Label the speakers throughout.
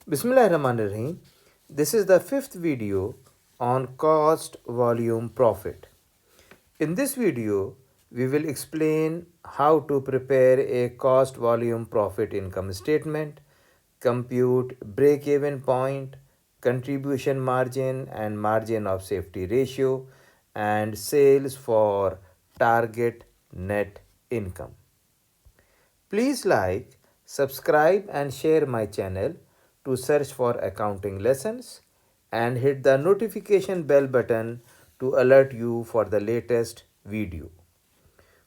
Speaker 1: Bismillahirrahmanirrahim. This is the fifth video on cost, volume, profit. In this video, we will explain how to prepare a cost, volume, profit income statement, compute break-even point, contribution margin and margin of safety ratio, and sales for target net income. Please like, subscribe and share my channel to search for accounting lessons and hit the notification bell button to alert you for the latest video.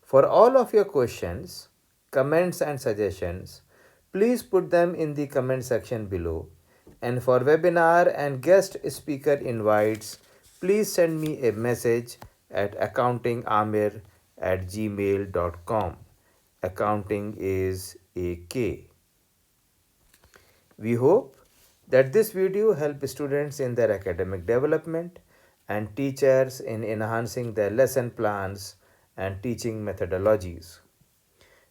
Speaker 1: For all of your questions, comments and suggestions, please put them in the comment section below. And for webinar and guest speaker invites, please send me a message at accountingamir@gmail.com. Accounting is AK. We hope that this video helps students in their academic development and teachers in enhancing their lesson plans and teaching methodologies.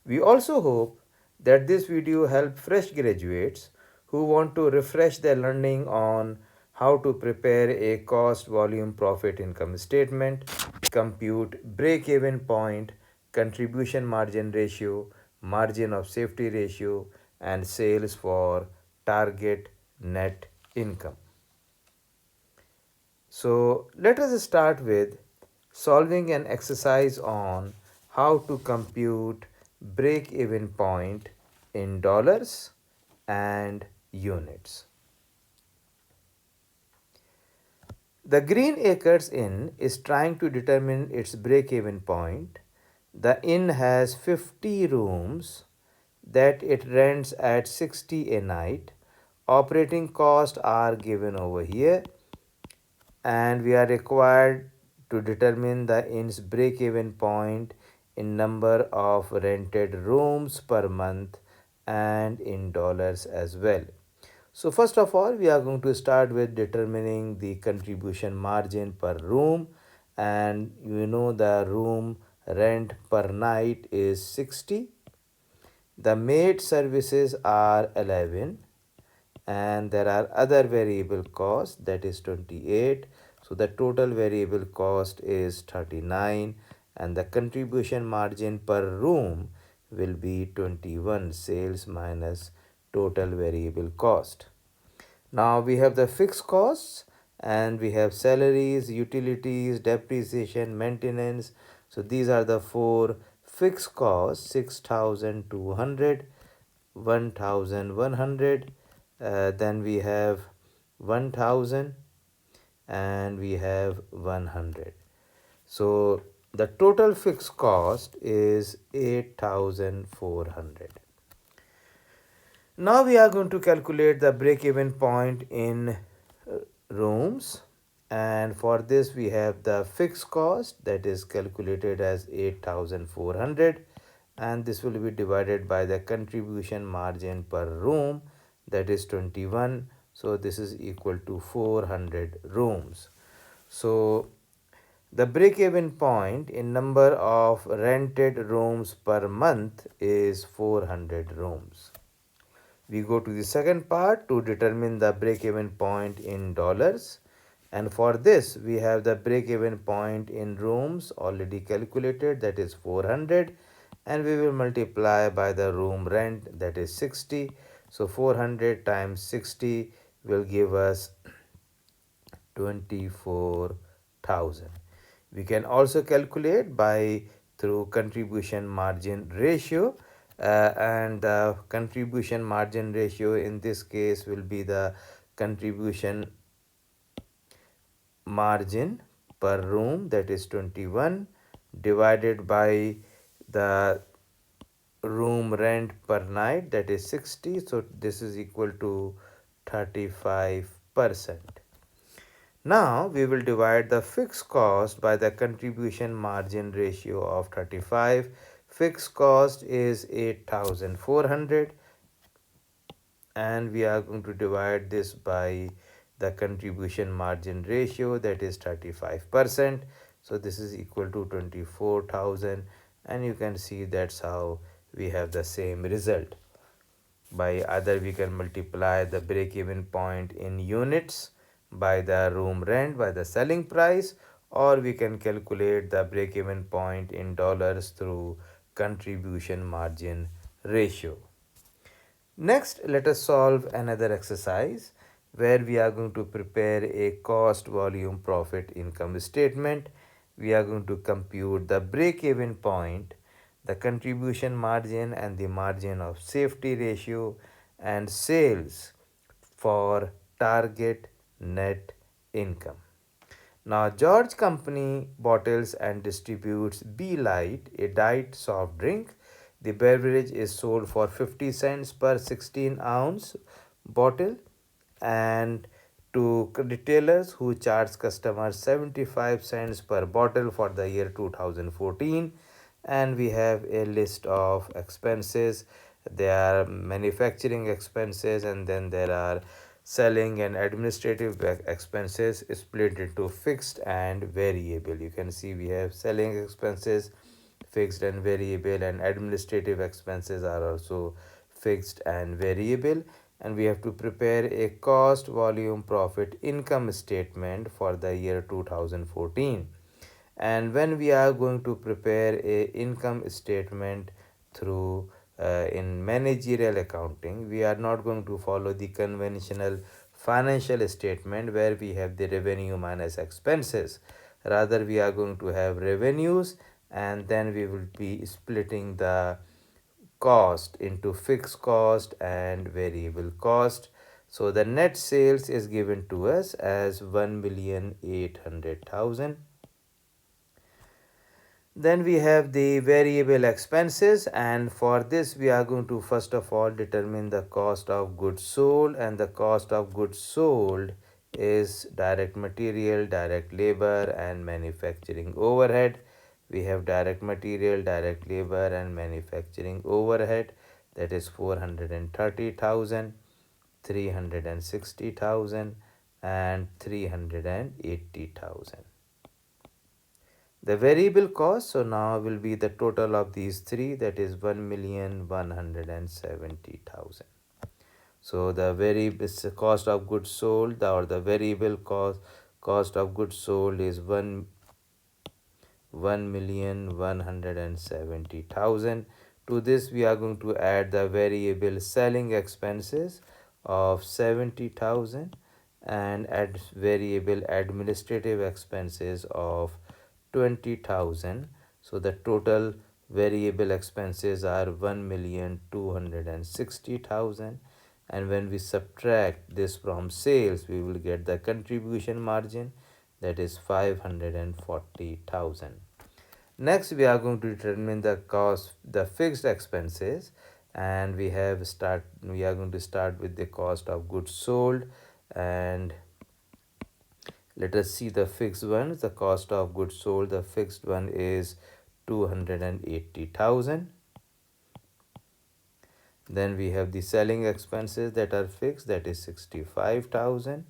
Speaker 1: We also hope that this video helps fresh graduates who want to refresh their learning on how to prepare a cost, volume, profit, income statement, compute break-even point, contribution margin ratio, margin of safety ratio, and sales for target net income. So let us start with solving an exercise on how to compute break-even point in dollars and units. The Green Acres Inn is trying to determine its break-even point. The inn has 50 rooms that it rents at 60 a night. Operating costs are given over here, and we are required to determine the inn's break-even point in number of rented rooms per month and in dollars as well. So first of all, we are going to start with determining the contribution margin per room, and you know the room rent per night is 60. The maid services are 11, and there are other variable costs, that is 28. So the total variable cost is 39, and the contribution margin per room will be 21, sales minus total variable cost. Now we have the fixed costs, and we have salaries, utilities, depreciation, maintenance. So these are the four fixed costs: 6,200, 1,100, then we have 1,000, and we have 100. So the total fixed cost is 8,400. Now we are going to calculate the break-even point in rooms, and for this we have the fixed cost that is calculated as 8,400, and this will be divided by the contribution margin per room, that is 21. So this is equal to 400 rooms. So the break-even point in number of rented rooms per month is 400 rooms. We go to the second part to determine the break-even point in dollars, and for this we have the break-even point in rooms already calculated, that is 400, and we will multiply by the room rent, that is 60. So 400 times 60 will give us 24,000. We can also calculate by through contribution margin ratio, and the contribution margin ratio in this case will be the contribution margin per room, that is 21, divided by the room rent per night, that is 60. So this is equal to 35%. Now we will divide the fixed cost by the contribution margin ratio of 35. Fixed cost is 8,400, and we are going to divide this by the contribution margin ratio, that is 35%. So this is equal to 24,000, and you can see that's how we have the same result. by either we can multiply the break-even point in units by the room rent, by the selling price, or we can calculate the break-even point in dollars through contribution margin ratio. Next, let us solve another exercise where we are going to prepare a cost, volume, profit, income statement. We are going to compute the break-even point, the contribution margin and the margin of safety ratio, and sales for target net income. Now, George Company bottles and distributes Be Light, a diet soft drink. The beverage is sold for 50 cents per 16-ounce bottle, and to retailers who charge customers 75 cents per bottle for the year 2014. And we have a list of expenses. There are manufacturing expenses, and then there are selling and administrative expenses split into fixed and variable. You can see we have selling expenses, fixed and variable, and administrative expenses are also fixed and variable. And we have to prepare a cost, volume, profit, income statement for the year 2014. And when we are going to prepare a income statement through in managerial accounting, we are not going to follow the conventional financial statement where we have the revenue minus expenses. Rather, we are going to have revenues, and then we will be splitting the cost into fixed cost and variable cost. So the net sales is given to us as 1,800,000. Then we have the variable expenses, and for this we are going to first of all determine the cost of goods sold, and the cost of goods sold is direct material, direct labor, and manufacturing overhead. We have direct material, direct labor, and manufacturing overhead, that is 430,000, 360,000, and 380,000. The variable cost, so now will be the total of these three, that is 1,170,000. So the variable cost of goods sold, or the variable cost of goods sold is 1,170,000. To this we are going to add the variable selling expenses of 70,000 and add variable administrative expenses of 20,000. So the total variable expenses are 1,260,000, and when we subtract this from sales, we will get the contribution margin, that is 540,000. Next, we are going to determine the cost, the fixed expenses, and we are going to start with the cost of goods sold. And let us see the fixed ones. The cost of goods sold, the fixed one is 280,000. Then we have the selling expenses that are fixed, that is 65,000.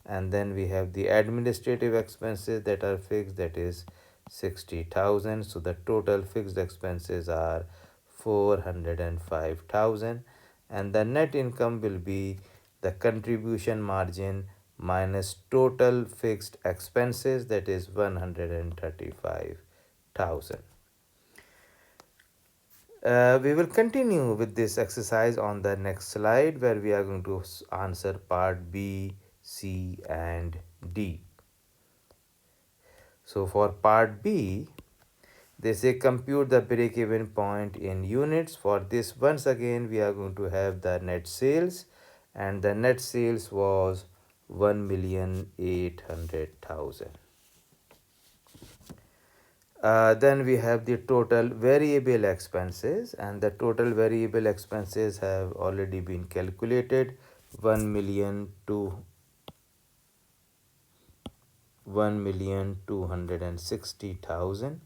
Speaker 1: And then we have the administrative expenses that are fixed, that is 60,000. So the total fixed expenses are 405,000, and the net income will be the contribution margin minus total fixed expenses, that is 135,000. We will continue with this exercise on the next slide, where we are going to answer part B, C, and D. So for part B, they say compute the break-even point in units. For this, once again, we are going to have the net sales, and the net sales was 1,800,000. Then we have the total variable expenses, and the total variable expenses have already been calculated. 1,260,000,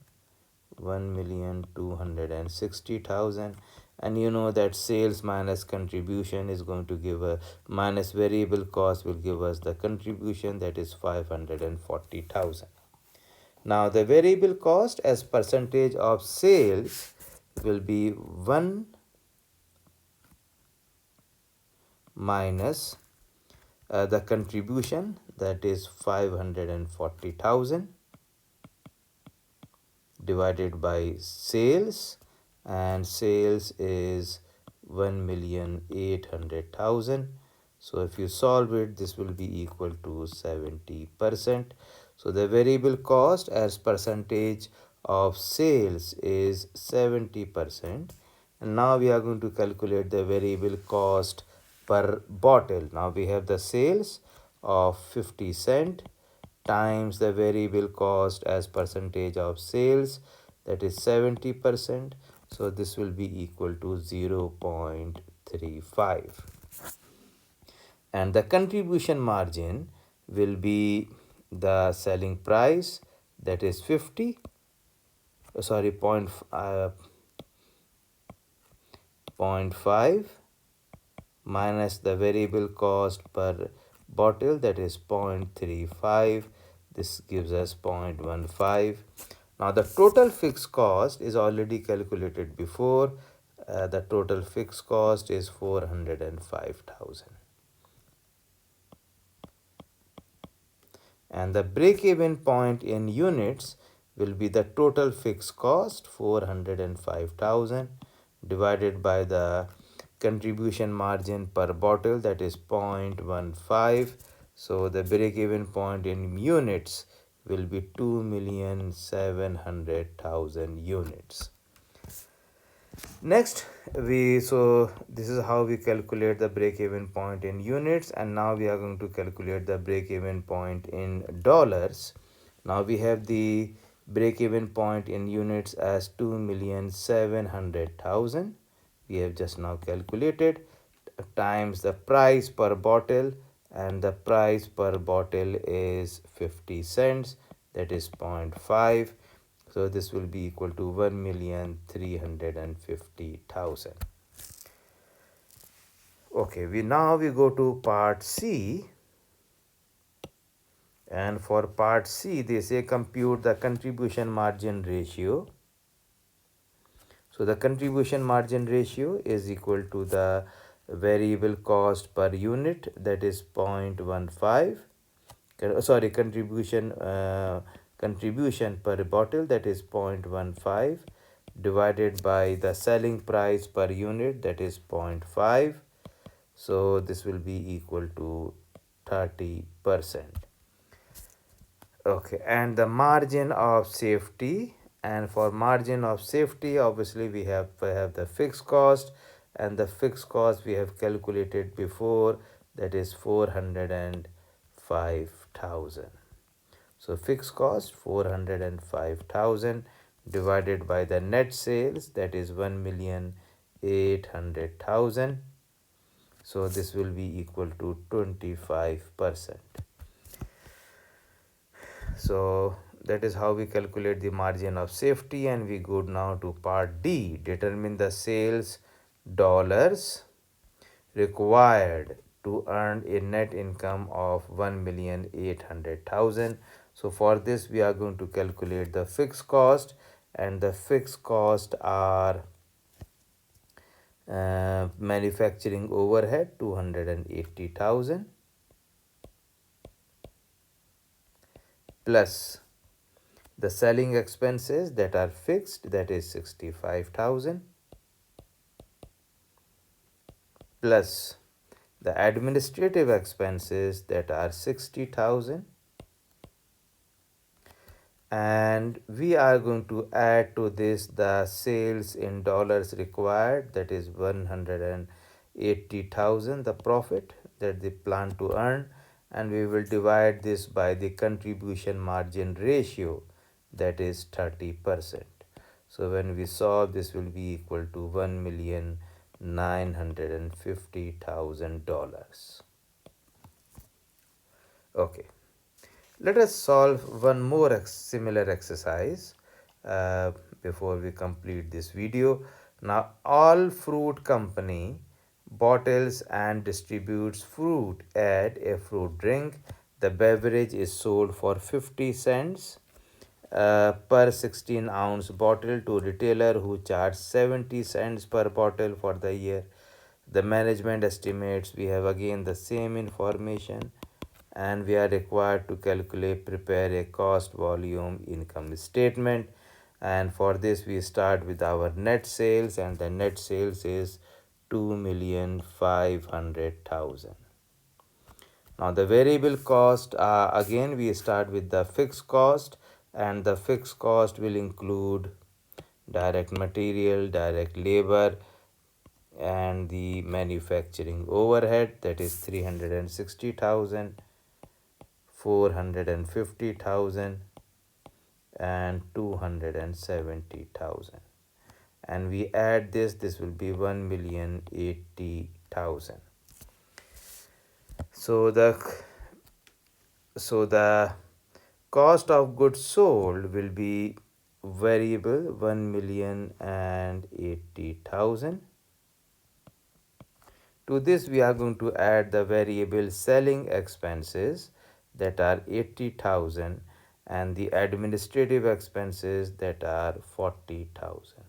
Speaker 1: 1,260,000, and you know that sales minus contribution is going to give a minus variable cost will give us the contribution, that is 540,000. Now the variable cost as percentage of sales will be 1 minus the contribution, that is 540,000, divided by sales, and sales is 1,800,000. So if you solve it, this will be equal to 70%. So the variable cost as percentage of sales is 70%. And now we are going to calculate the variable cost per bottle. Now we have the sales of 50 cent times the variable cost as percentage of sales, that is 70%. So this will be equal to 0.35, and the contribution margin will be the selling price, that is 50, sorry, 0.5 minus the variable cost per bottle, that is 0.35. This gives us 0.15. Now the total fixed cost is already calculated before. The total fixed cost is 405,000. And the break-even point in units will be the total fixed cost 405,000 divided by the contribution margin per bottle, that is 0.15. So the break-even point in units will be 2,700,000 units. Next, this is how we calculate the break-even point in units, and now we are going to calculate the break-even point in dollars. Now we have the break-even point in units as 2,700,000. We have just now calculated, times the price per bottle, and the price per bottle is 50 cents, that is 0.5. So this will be equal to 1,350,000. Okay, we go to part C, and for part C they say compute the contribution margin ratio. So the contribution margin ratio is equal to the variable cost per unit, that is 0.15. Sorry, contribution per bottle, that is 0.15, divided by the selling price per unit, that is 0.5. So this will be equal to 30%. Okay, and the margin of safety, and for margin of safety obviously we have the fixed cost, and the fixed cost we have calculated before, that is 405,000. So fixed cost 405,000 divided by the net sales, that is 1,800,000. So this will be equal to 25%. So that is how we calculate the margin of safety, and we go now to part D. Determine the sales dollars required to earn a net income of 1,800,000. So for this we are going to calculate the fixed cost, and the fixed cost are manufacturing overhead 280,000 plus the selling expenses that are fixed, that is 65,000, plus the administrative expenses that are 60,000, and we are going to add to this the sales in dollars required, that is 180,000, the profit that they plan to earn, and we will divide this by the contribution margin ratio, that is 30%. So when we solve, this will be equal to $1,950,000. Okay, let us solve one more similar exercise before we complete this video. Now all fruit company bottles and distributes fruit. Add a fruit drink. The beverage is sold for 50 cents per 16-ounce bottle to retailer who charge 70 cents per bottle for the year. The management estimates, we have again the same information, and we are required to prepare a cost volume income statement. And for this we start with our net sales, and the net sales is 2,500,000. Now the variable cost, again we start with the fixed cost, and the fixed cost will include direct material, direct labor, and the manufacturing overhead, that is 360,000, 450,000, and 270,000. And we add this will be 1,080,000. So the cost of goods sold will be variable 1,080,000. To this we are going to add the variable selling expenses, that are 80,000, and the administrative expenses, that are 40,000.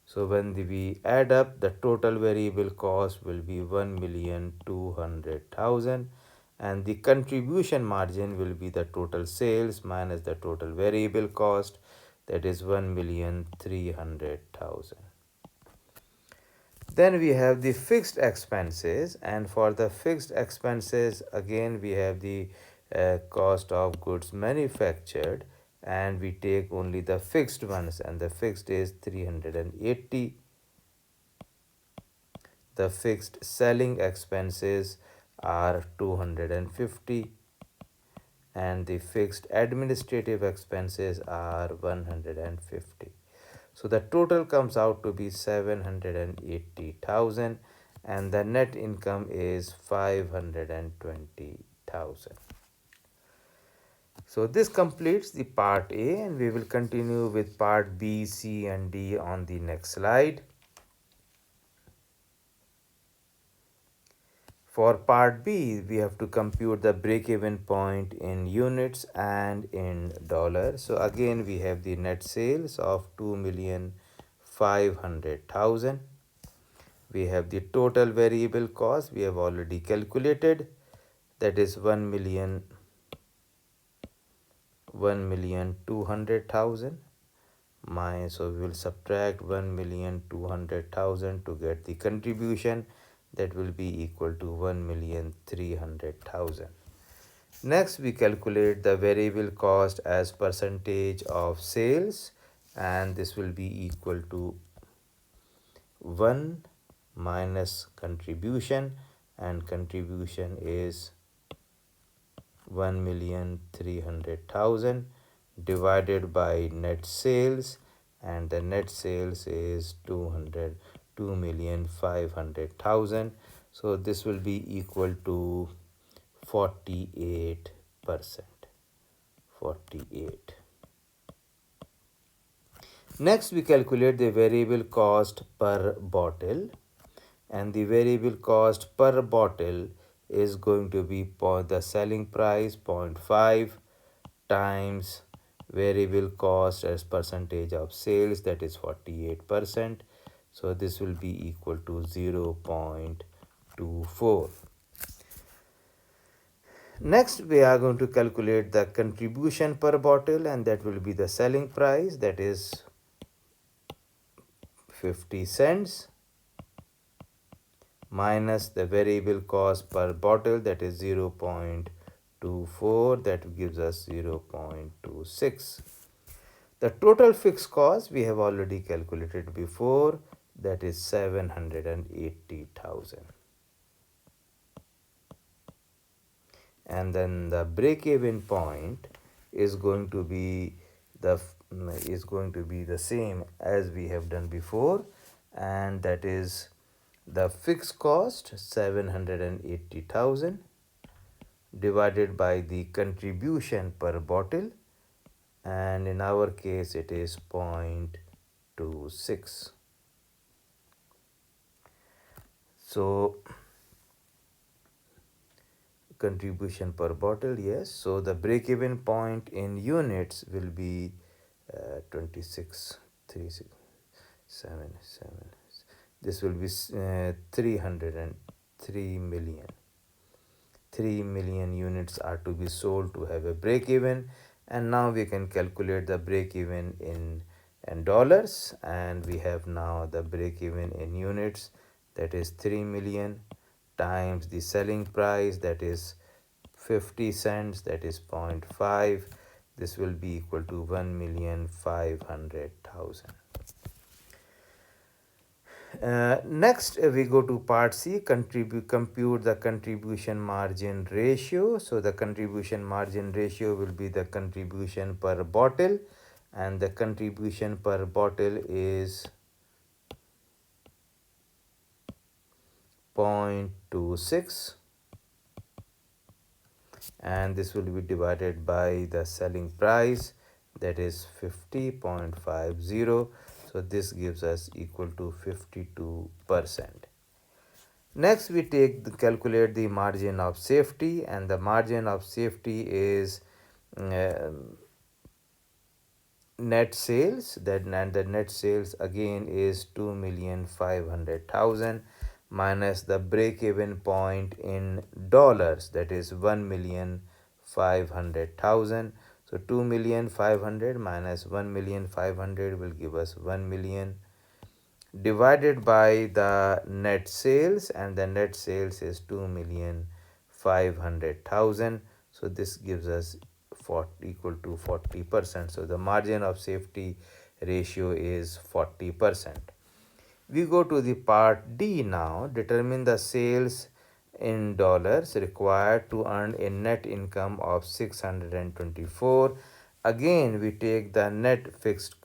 Speaker 1: So when we add up, the total variable cost will be 1,200,000, and the contribution margin will be the total sales minus the total variable cost, that is 1,300,000. Then we have the fixed expenses, and for the fixed expenses again we have the cost of goods manufactured, and we take only the fixed ones, and the fixed is 380. The fixed selling expenses are 250, and the fixed administrative expenses are 150. So the total comes out to be 780,000, and the net income is 520,000. So this completes the part A, and we will continue with part B, C, and D on the next slide. For part B, we have to compute the break-even point in units and in dollars. So again, we have the net sales of 2,500,000. We have the total variable cost we have already calculated, that is 1,200,000. So we will subtract 1,200,000 to get the contribution, that will be equal to 1,300,000. Next we calculate the variable cost as percentage of sales, and this will be equal to 1 minus contribution, and contribution is 1,300,000 divided by net sales, and the net sales is 2,500,000. So this will be equal to 48%. 48. Next we calculate the variable cost per bottle, and the variable cost per bottle is going to be the selling price 0.5 times variable cost as percentage of sales, that is 48%. So this will be equal to 0.24. Next we are going to calculate the contribution per bottle, and that will be the selling price, that is 50 cents, minus the variable cost per bottle, that is 0.24, that gives us 0.26. The total fixed cost we have already calculated before, that is 780,000. And then the break-even point is going to be the same as we have done before, and that is the fixed cost 780,000 divided by the contribution per bottle, and in our case it is 0.26. So contribution per bottle, yes. So the break-even point in units will be 2636. 7. This will be 303 million. 3 million units are to be sold to have a break even, and now we can calculate the break even in dollars, and we have now the break even in units, that is 3 million times the selling price, that is 50 cents, that is 0.5. This will be equal to 1,500,000. Next, we go to part C, compute the contribution margin ratio. So the contribution margin ratio will be the contribution per bottle, and the contribution per bottle is 0.26, and this will be divided by the selling price, that is 50.50. So this gives us equal to 52%. Next, we calculate the margin of safety, and the margin of safety is uh, net sales. And the net sales again is 2,500,000 minus the break even point in dollars, that is 1,500,000. So 2,500,000 minus 1,500,000 will give us 1,000,000 divided by the net sales, and the net sales is 2,500,000. So this gives us equal to 40%. So the margin of safety ratio is 40%. We go to the part D now. Determine the sales in dollars required to earn a net income of 624. Again, we take the net fixed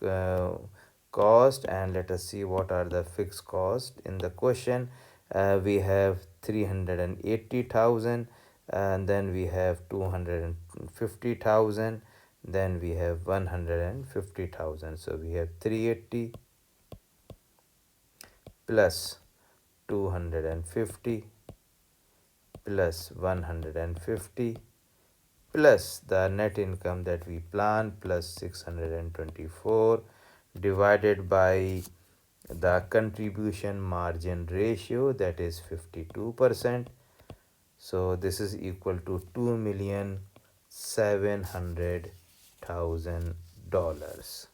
Speaker 1: cost, and let us see what are the fixed cost in the question. We have 380,000, and then we have 250,000, then we have 150,000. So we have 380 plus 250 plus 150 plus the net income that we plan plus 624 divided by the contribution margin ratio, that is 52%. So this is equal to $2,700,000.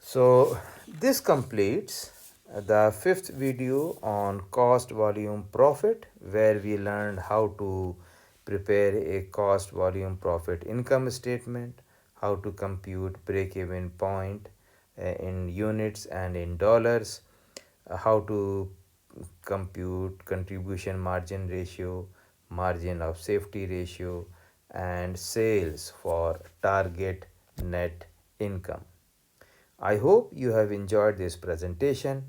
Speaker 1: So this completes the fifth video on cost, volume, profit, where we learned how to prepare a cost, volume, profit income statement, how to compute break-even point in units and in dollars, how to compute contribution margin ratio, margin of safety ratio, and sales for target net income. I hope you have enjoyed this presentation,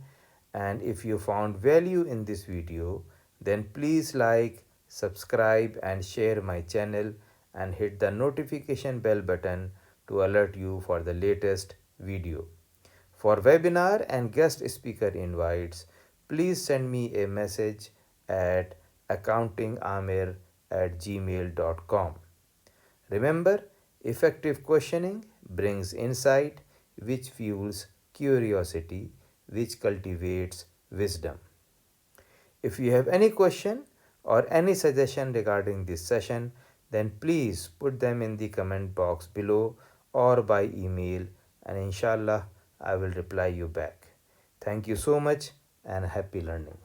Speaker 1: and if you found value in this video, then please like, subscribe and share my channel, and hit the notification bell button to alert you for the latest video. For webinar and guest speaker invites, please send me a message at accountingamir@gmail.com. Remember, effective questioning brings insight, which fuels curiosity, which cultivates wisdom. If you have any question or any suggestion regarding this session, then please put them in the comment box below or by email, and inshallah I will reply you back. Thank you so much and happy learning.